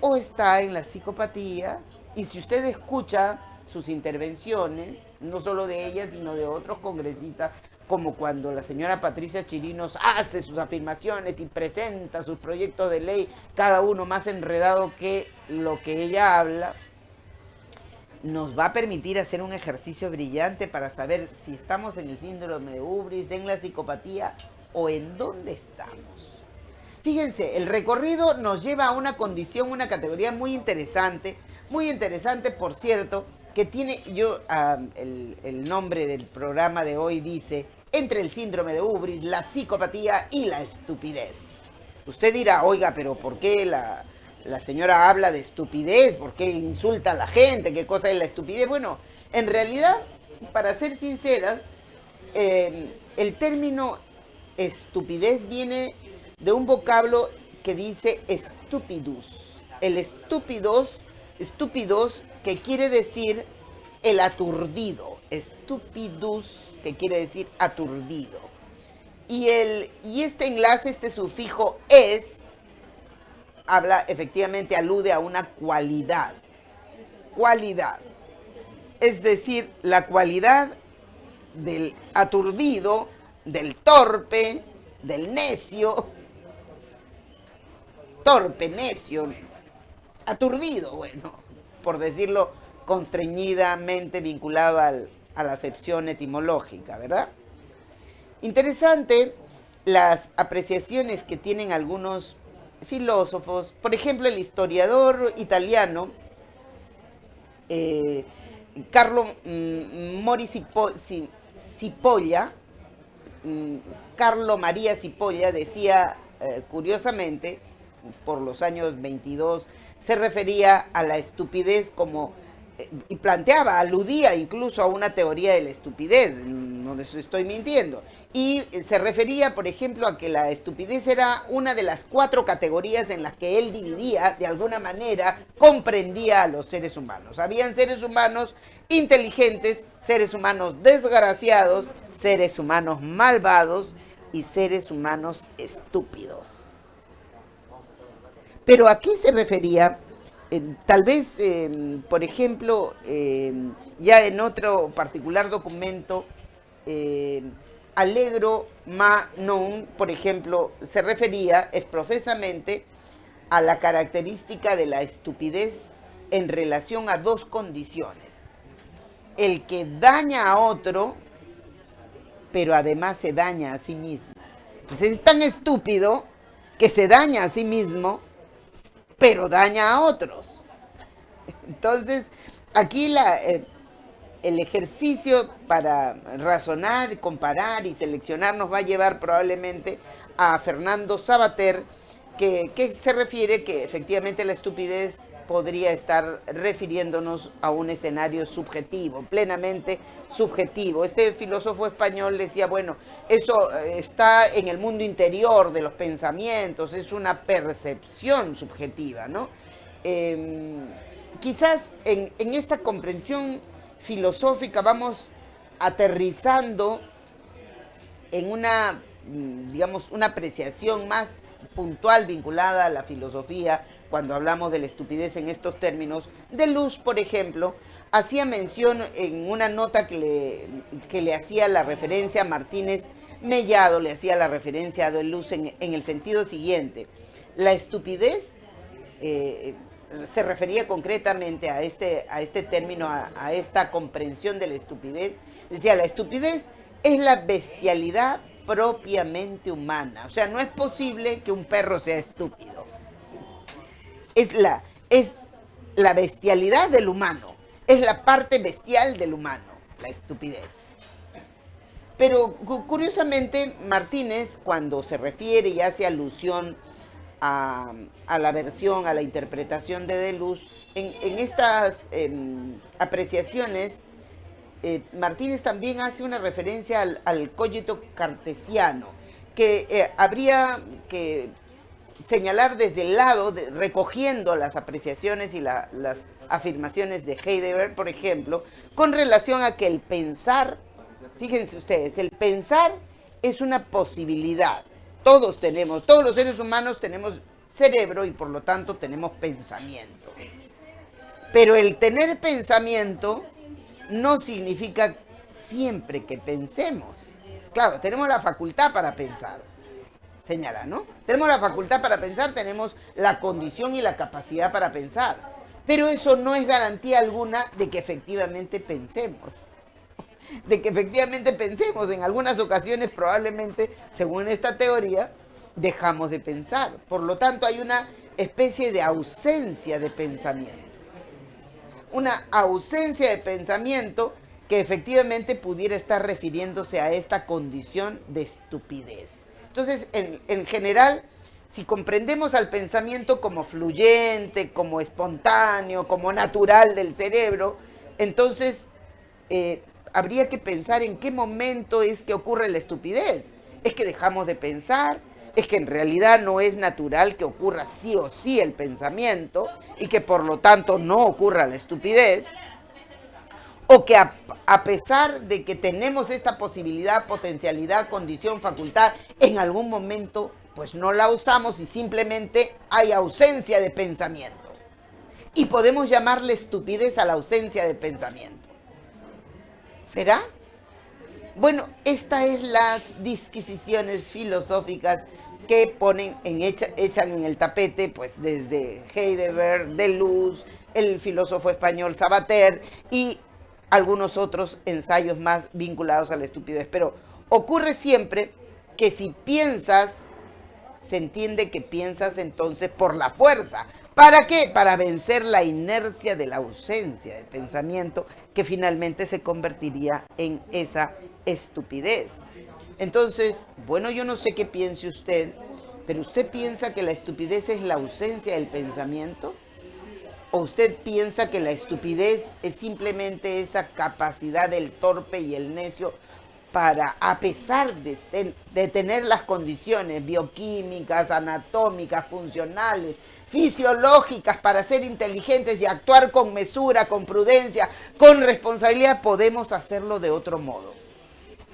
o está en la psicopatía. Y si usted escucha sus intervenciones, no solo de ella, sino de otros congresistas, como cuando la señora Patricia Chirinos hace sus afirmaciones y presenta sus proyectos de ley, cada uno más enredado que lo que ella habla, nos va a permitir hacer un ejercicio brillante para saber si estamos en el síndrome de Ubris, en la psicopatía o en dónde estamos. fíjense, el recorrido nos lleva a una condición, una categoría muy interesante, por cierto, que tiene, el nombre del programa de hoy dice, entre el síndrome de Ubris, la psicopatía y la estupidez. Usted dirá, oiga, pero ¿por qué la señora habla de estupidez? ¿Por qué insulta a la gente? ¿Qué cosa es la estupidez? Bueno, en realidad, para ser sinceras, el término estupidez viene de un vocablo que dice stupidus. El estúpidos, que quiere decir el aturdido. Stupidus, que quiere decir aturdido. Y este enlace, este sufijo es, efectivamente alude a una cualidad. Cualidad. Es decir, la cualidad del aturdido, del torpe, del necio. Torpe, necio, aturdido, bueno, por decirlo constreñidamente vinculado a la acepción etimológica, ¿verdad? Interesante las apreciaciones que tienen algunos filósofos. Por ejemplo, el historiador italiano Carlo Mori Cipolla, Carlo María Cipolla decía, curiosamente, por los años 22, se refería a la estupidez como, y planteaba, aludía incluso a una teoría de la estupidez, no les estoy mintiendo, y se refería, por ejemplo, a que la estupidez era una de las 4 categorías en las que él dividía, de alguna manera, comprendía a los seres humanos. Habían seres humanos inteligentes, seres humanos desgraciados, seres humanos malvados y seres humanos estúpidos. Pero ¿a qué se refería? Tal vez, por ejemplo, ya en otro particular documento, Allegro Magnon, por ejemplo, se refería exprofesamente a la característica de la estupidez en relación a 2 condiciones. El que daña a otro, pero además se daña a sí mismo. Pues es tan estúpido que se daña a sí mismo, pero daña a otros. Entonces, aquí el ejercicio para razonar, comparar y seleccionar nos va a llevar probablemente a Fernando Savater, que se refiere que efectivamente la estupidez podría estar refiriéndonos a un escenario subjetivo, plenamente subjetivo. Este filósofo español decía, bueno, eso está en el mundo interior de los pensamientos, es una percepción subjetiva, ¿no? Quizás en esta comprensión filosófica vamos aterrizando en una, digamos, una apreciación más puntual vinculada a la filosofía cuando hablamos de la estupidez en estos términos. Deleuze, por ejemplo, hacía mención en una nota que le hacía la referencia a Martínez Mellado, le hacía la referencia a Deleuze en el sentido siguiente: la estupidez se refería concretamente a este término, a esta comprensión de la estupidez. Decía, la estupidez es la bestialidad propiamente humana. O sea, no es posible que un perro sea estúpido. Es la bestialidad del humano. Es la parte bestial del humano, la estupidez. Pero curiosamente, Martínez, cuando se refiere y hace alusión a la versión, a la interpretación de Deleuze, en estas apreciaciones, Martínez también hace una referencia al cogito cartesiano, que habría que señalar desde el lado, recogiendo las apreciaciones y las afirmaciones de Heidegger, por ejemplo, con relación a que el pensar, fíjense ustedes, el pensar es una posibilidad. Todos los seres humanos tenemos cerebro y por lo tanto tenemos pensamiento. Pero el tener pensamiento no significa siempre que pensemos. Claro, tenemos la facultad para pensar, señala, ¿no? Tenemos la facultad para pensar, tenemos la condición y la capacidad para pensar. Pero eso no es garantía alguna de que efectivamente pensemos. En algunas ocasiones probablemente, según esta teoría, dejamos de pensar. Por lo tanto, hay una especie de ausencia de pensamiento. Una ausencia de pensamiento que efectivamente pudiera estar refiriéndose a esta condición de estupidez. Entonces, en general, si comprendemos al pensamiento como fluyente, como espontáneo, como natural del cerebro, entonces habría que pensar en qué momento es que ocurre la estupidez. ¿Es que dejamos de pensar? ¿Es que en realidad no es natural que ocurra sí o sí el pensamiento y que por lo tanto no ocurra la estupidez? ¿O que a pesar de que tenemos esta posibilidad, potencialidad, condición, facultad, en algún momento pues no la usamos y simplemente hay ausencia de pensamiento? Y podemos llamarle estupidez a la ausencia de pensamiento. ¿Será? Bueno, estas es las disquisiciones filosóficas que echan en el tapete, pues desde Heidegger, Deleuze, el filósofo español Sabater y algunos otros ensayos más vinculados a la estupidez. Pero ocurre siempre que si piensas, se entiende que piensas entonces por la fuerza. ¿Para qué? Para vencer la inercia de la ausencia de pensamiento que finalmente se convertiría en esa estupidez. Entonces, bueno, yo no sé qué piense usted, pero ¿usted piensa que la estupidez es la ausencia del pensamiento? ¿O usted piensa que la estupidez es simplemente esa capacidad del torpe y el necio para, a pesar de tener las condiciones bioquímicas, anatómicas, funcionales, fisiológicas para ser inteligentes y actuar con mesura, con prudencia, con responsabilidad, podemos hacerlo de otro modo?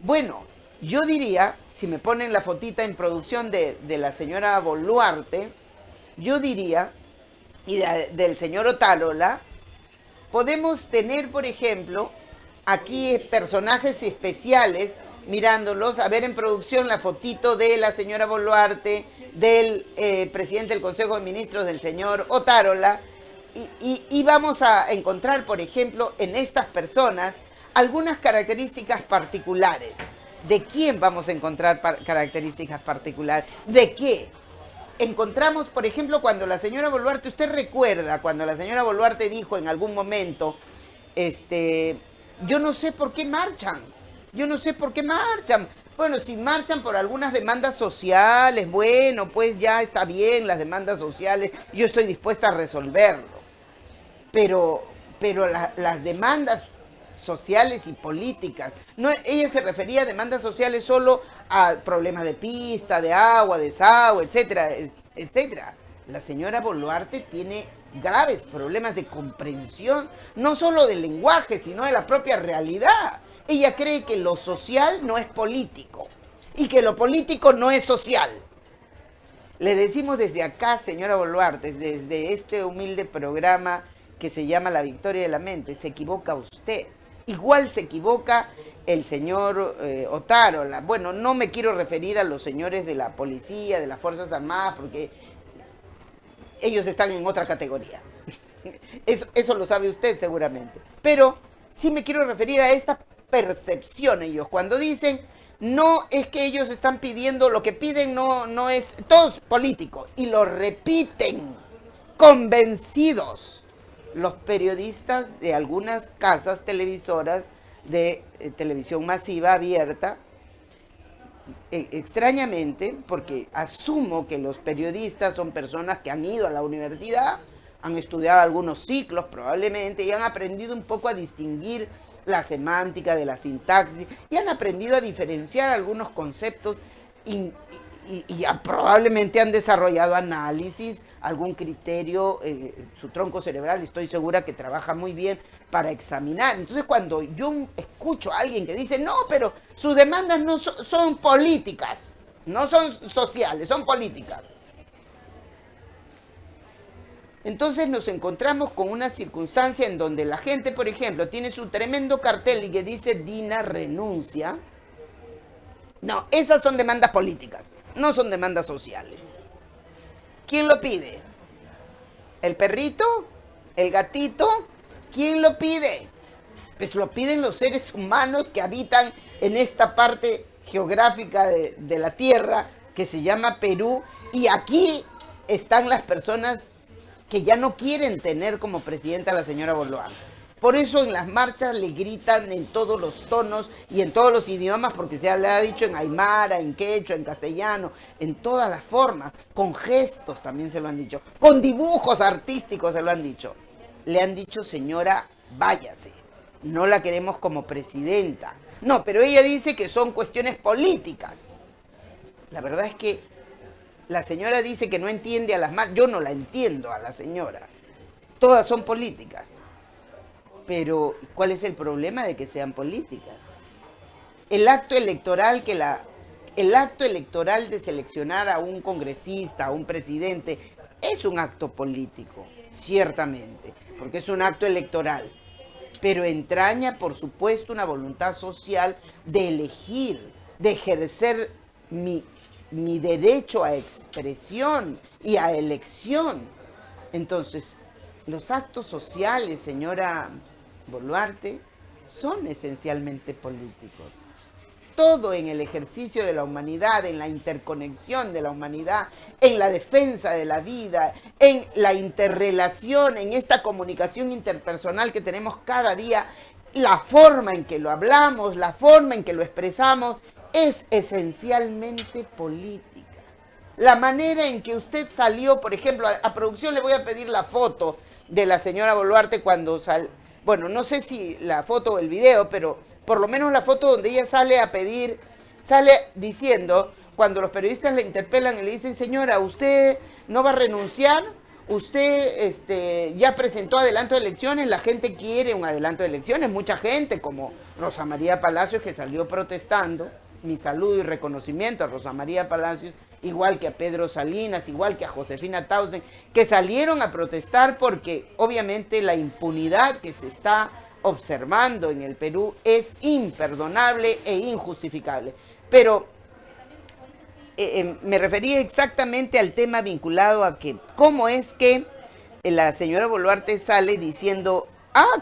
Bueno, yo diría, si me ponen la fotita en producción de la señora Boluarte, yo diría, y del señor Otárola, podemos tener, por ejemplo, aquí personajes especiales, mirándolos, a ver en producción la fotito de la señora Boluarte, del presidente del Consejo de Ministros, del señor Otárola, y vamos a encontrar, por ejemplo, en estas personas algunas características particulares. ¿De quién vamos a encontrar características particulares? ¿De qué? Encontramos, por ejemplo, cuando la señora Boluarte, usted recuerda cuando la señora Boluarte dijo en algún momento, yo no sé por qué marchan, yo no sé por qué marchan. Bueno, si marchan por algunas demandas sociales, bueno, pues ya está bien las demandas sociales, yo estoy dispuesta a resolverlo. Pero las demandas sociales y políticas, no, ella se refería a demandas sociales solo a problemas de pista, de agua, desagüe, etcétera, etcétera. La señora Boluarte tiene graves problemas de comprensión, no solo del lenguaje, sino de la propia realidad. Ella cree que lo social no es político y que lo político no es social. Le decimos desde acá, señora Boluarte, desde este humilde programa que se llama La Victoria de la Mente, se equivoca usted. Igual se equivoca el señor Otárola. Bueno, no me quiero referir a los señores de la policía, de las Fuerzas Armadas, porque ellos están en otra categoría. Eso lo sabe usted seguramente. Pero sí me quiero referir a esta percepción ellos. Cuando dicen, no es que ellos están pidiendo, lo que piden no es, todo es político. Y lo repiten, convencidos. Los periodistas de algunas casas televisoras de televisión masiva abierta, extrañamente, porque asumo que los periodistas son personas que han ido a la universidad, han estudiado algunos ciclos probablemente y han aprendido un poco a distinguir la semántica de la sintaxis y han aprendido a diferenciar algunos conceptos y probablemente han desarrollado análisis, algún criterio, su tronco cerebral estoy segura que trabaja muy bien para examinar. Entonces cuando yo escucho a alguien que dice, no, pero sus demandas no son políticas, no son sociales, son políticas. Entonces nos encontramos con una circunstancia en donde la gente, por ejemplo, tiene su tremendo cartel y que dice Dina renuncia. No, esas son demandas políticas, no son demandas sociales. ¿Quién lo pide? ¿El perrito? ¿El gatito? ¿Quién lo pide? Pues lo piden los seres humanos que habitan en esta parte geográfica de la Tierra que se llama Perú, y aquí están las personas que ya no quieren tener como presidenta a la señora Boluarte. Por eso en las marchas le gritan en todos los tonos y en todos los idiomas, porque se le ha dicho en aymara, en quechua, en castellano, en todas las formas, con gestos también se lo han dicho, con dibujos artísticos se lo han dicho. Le han dicho, señora, váyase, no la queremos como presidenta. No, pero ella dice que son cuestiones políticas. La verdad es que la señora dice que no entiende a las marchas. Yo no la entiendo a la señora. Todas son políticas. Pero, ¿cuál es el problema de que sean políticas? El acto electoral de seleccionar a un congresista, a un presidente, es un acto político, ciertamente, porque es un acto electoral. Pero entraña, por supuesto, una voluntad social de elegir, de ejercer mi derecho a expresión y a elección. Entonces, los actos sociales, señora Boluarte, son esencialmente políticos. Todo en el ejercicio de la humanidad, en la interconexión de la humanidad, en la defensa de la vida, en la interrelación, en esta comunicación interpersonal que tenemos cada día, la forma en que lo hablamos, la forma en que lo expresamos, es esencialmente política. La manera en que usted salió, por ejemplo, a producción le voy a pedir la foto de la señora Boluarte cuando bueno, no sé si la foto o el video, pero por lo menos la foto donde ella sale diciendo, cuando los periodistas le interpelan y le dicen, señora, ¿usted no va a renunciar? Usted ya presentó adelanto de elecciones, la gente quiere un adelanto de elecciones, mucha gente, como Rosa María Palacios, que salió protestando. Mi saludo y reconocimiento a Rosa María Palacios, igual que a Pedro Salinas, igual que a Josefina Tausen, que salieron a protestar porque obviamente la impunidad que se está observando en el Perú es imperdonable e injustificable. Pero me refería exactamente al tema vinculado a que cómo es que la señora Boluarte sale diciendo,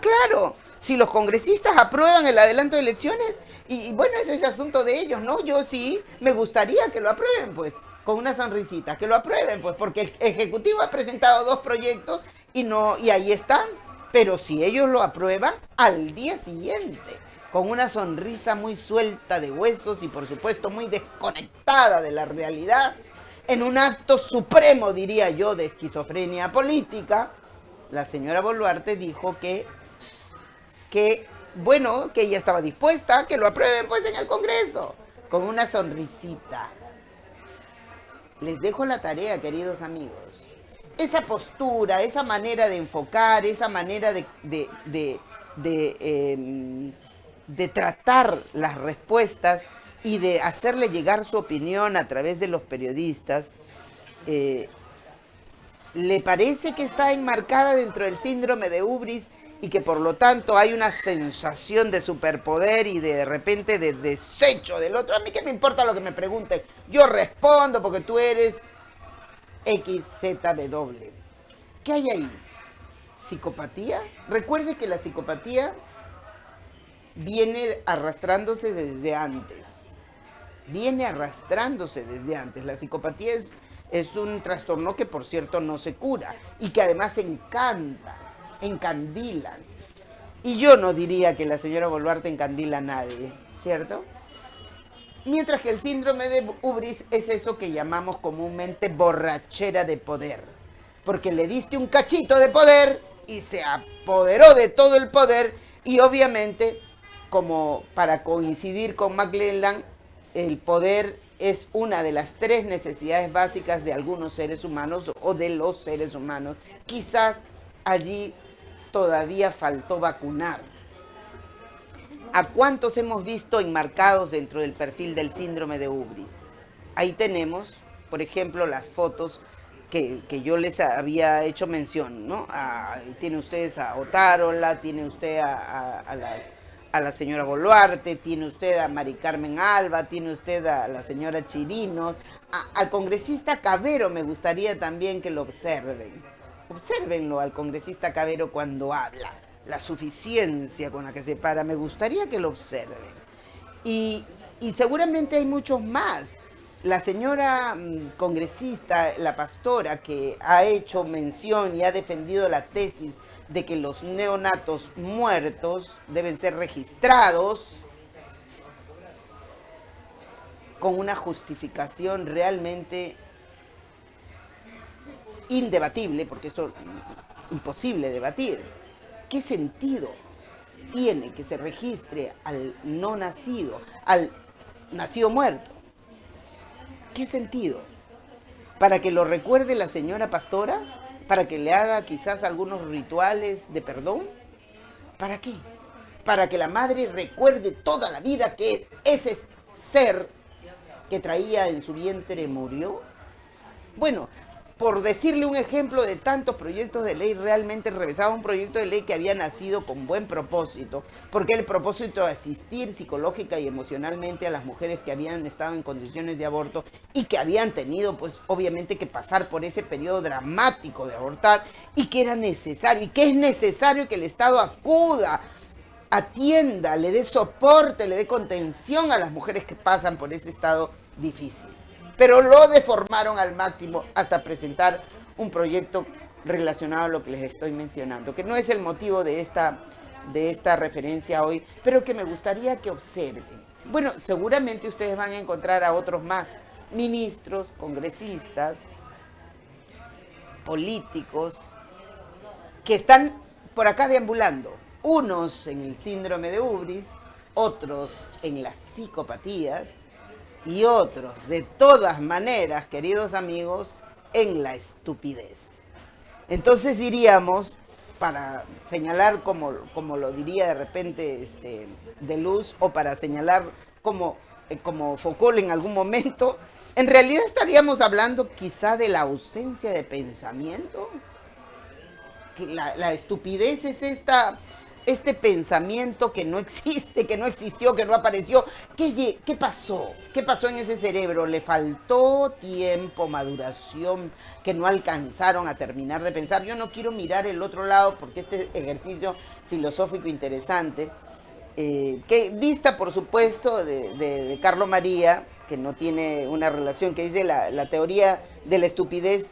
claro, si los congresistas aprueban el adelanto de elecciones, y bueno, ese es el asunto de ellos, ¿no? Yo sí me gustaría que lo aprueben, pues, con una sonrisita, que lo aprueben, pues, porque el Ejecutivo ha presentado 2 proyectos y ahí están. Pero si ellos lo aprueban, al día siguiente, con una sonrisa muy suelta de huesos y por supuesto muy desconectada de la realidad, en un acto supremo, diría yo, de esquizofrenia política, la señora Boluarte dijo que bueno, que ella estaba dispuesta, que lo aprueben pues en el Congreso, con una sonrisita. Les dejo la tarea, queridos amigos. Esa postura, esa manera de enfocar, esa manera de tratar las respuestas y de hacerle llegar su opinión a través de los periodistas, ¿le parece que está enmarcada dentro del síndrome de Ubris y que por lo tanto hay una sensación de superpoder y de repente de desecho del otro? A mí qué me importa lo que me pregunten, yo respondo porque tú eres XZW. ¿Qué hay ahí? ¿Psicopatía? Recuerde que la psicopatía viene arrastrándose desde antes. La psicopatía es un trastorno que por cierto no se cura y que además encandilan. Y yo no diría que la señora Boluarte encandila a nadie, ¿cierto? Mientras que el síndrome de Ubris es eso que llamamos comúnmente borrachera de poder. Porque le diste un cachito de poder y se apoderó de todo el poder y obviamente, como para coincidir con McClellan, el poder es una de las 3 necesidades básicas de algunos seres humanos o de los seres humanos. Quizás allí todavía faltó vacunar. ¿A cuántos hemos visto enmarcados dentro del perfil del síndrome de Ubris? Ahí tenemos, por ejemplo, las fotos que yo les había hecho mención, ¿no? Tiene ustedes a Otárola, tiene usted a la señora Boluarte, tiene usted a Mari Carmen Alba, tiene usted a la señora Chirinos, al congresista Cavero me gustaría también que lo observen. Obsérvenlo al congresista Cavero cuando habla, la suficiencia con la que se para, me gustaría que lo observen. Y seguramente hay muchos más. la señora congresista, la pastora, que ha hecho mención y ha defendido la tesis de que los neonatos muertos deben ser registrados con una justificación realmente indebatible, porque eso es imposible debatir. ¿Qué sentido tiene que se registre al no nacido, al nacido muerto? ¿Qué sentido? ¿Para que lo recuerde la señora pastora? ¿Para que le haga quizás algunos rituales de perdón? ¿Para qué? Para que la madre recuerde toda la vida que ese ser que traía en su vientre murió. Bueno, por decirle un ejemplo de tantos proyectos de ley, realmente revisaba un proyecto de ley que había nacido con buen propósito, porque el propósito de asistir psicológica y emocionalmente a las mujeres que habían estado en condiciones de aborto y que habían tenido, pues, obviamente que pasar por ese periodo dramático de abortar, y que era necesario, y que es necesario que el Estado acuda, atienda, le dé soporte, le dé contención a las mujeres que pasan por ese estado difícil. Pero lo deformaron al máximo hasta presentar un proyecto relacionado a lo que les estoy mencionando, que no es el motivo de esta referencia hoy, pero que me gustaría que observen. Bueno, seguramente ustedes van a encontrar a otros más, ministros, congresistas, políticos, que están por acá deambulando, unos en el síndrome de Ubris, otros en las psicopatías, y otros, de todas maneras, queridos amigos, en la estupidez. Entonces diríamos, para señalar como lo diría de repente de Luz, o para señalar como Foucault en algún momento, en realidad estaríamos hablando quizá de la ausencia de pensamiento. Que la estupidez es este pensamiento que no existe, que no existió, que no apareció. ¿Qué pasó? ¿Qué pasó en ese cerebro? ¿Le faltó tiempo, maduración, que no alcanzaron a terminar de pensar? Yo no quiero mirar el otro lado porque este ejercicio filosófico interesante, que dista por supuesto de Carlo María, que no tiene una relación, que dice la teoría de la estupidez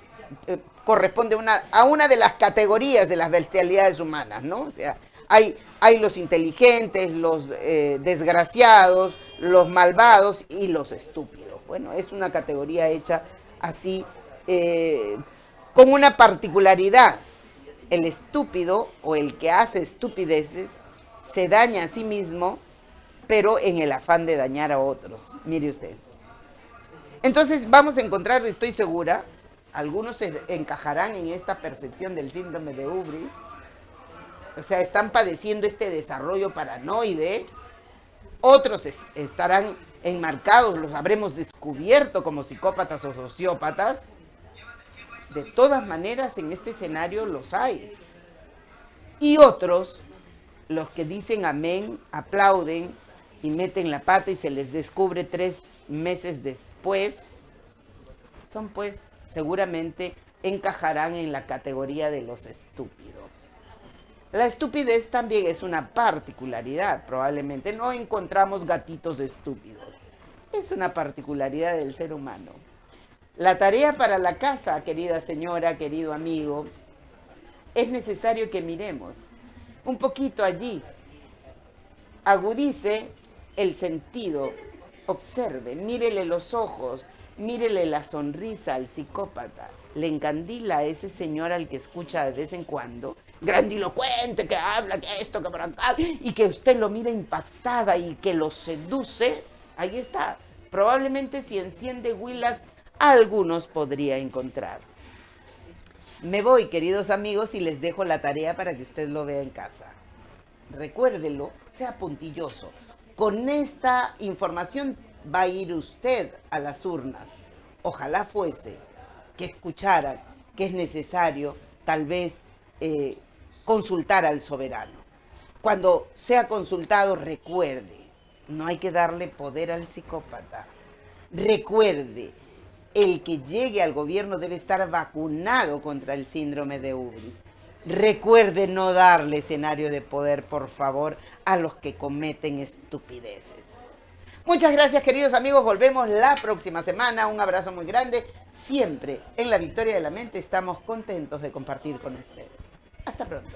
corresponde a una de las categorías de las bestialidades humanas, ¿no? O sea, hay los inteligentes, los desgraciados, los malvados y los estúpidos. Bueno, es una categoría hecha así, con una particularidad. El estúpido o el que hace estupideces se daña a sí mismo, pero en el afán de dañar a otros. Mire usted. Entonces vamos a encontrar, estoy segura, algunos se encajarán en esta percepción del síndrome de Ubris. O sea, están padeciendo este desarrollo paranoide. Otros estarán enmarcados, los habremos descubierto como psicópatas o sociópatas. De todas maneras, en este escenario los hay. Y otros, los que dicen amén, aplauden y meten la pata y se les descubre 3 meses después, son pues seguramente encajarán en la categoría de los estúpidos. La estupidez también es una particularidad, probablemente no encontramos gatitos estúpidos. Es una particularidad del ser humano. La tarea para la casa, querida señora, querido amigo, es necesario que miremos un poquito allí. Agudice el sentido, observe, mírele los ojos, mírele la sonrisa al psicópata. Le encandila a ese señor al que escucha de vez en cuando, grandilocuente, que habla, que esto, que por acá, y que usted lo mira impactada y que lo seduce. Ahí está. Probablemente si enciende Willax, algunos podría encontrar. Me voy, queridos amigos, y les dejo la tarea para que usted lo vea en casa. Recuérdelo, sea puntilloso. Con esta información va a ir usted a las urnas. Ojalá fuese que escucharan que es necesario, tal vez, consultar al soberano. Cuando sea consultado, recuerde, no hay que darle poder al psicópata. Recuerde, el que llegue al gobierno debe estar vacunado contra el síndrome de Ubris. Recuerde no darle escenario de poder, por favor, a los que cometen estupideces. Muchas gracias, queridos amigos. Volvemos la próxima semana. Un abrazo muy grande. Siempre en la Victoria de la Mente estamos contentos de compartir con ustedes. Hasta pronto.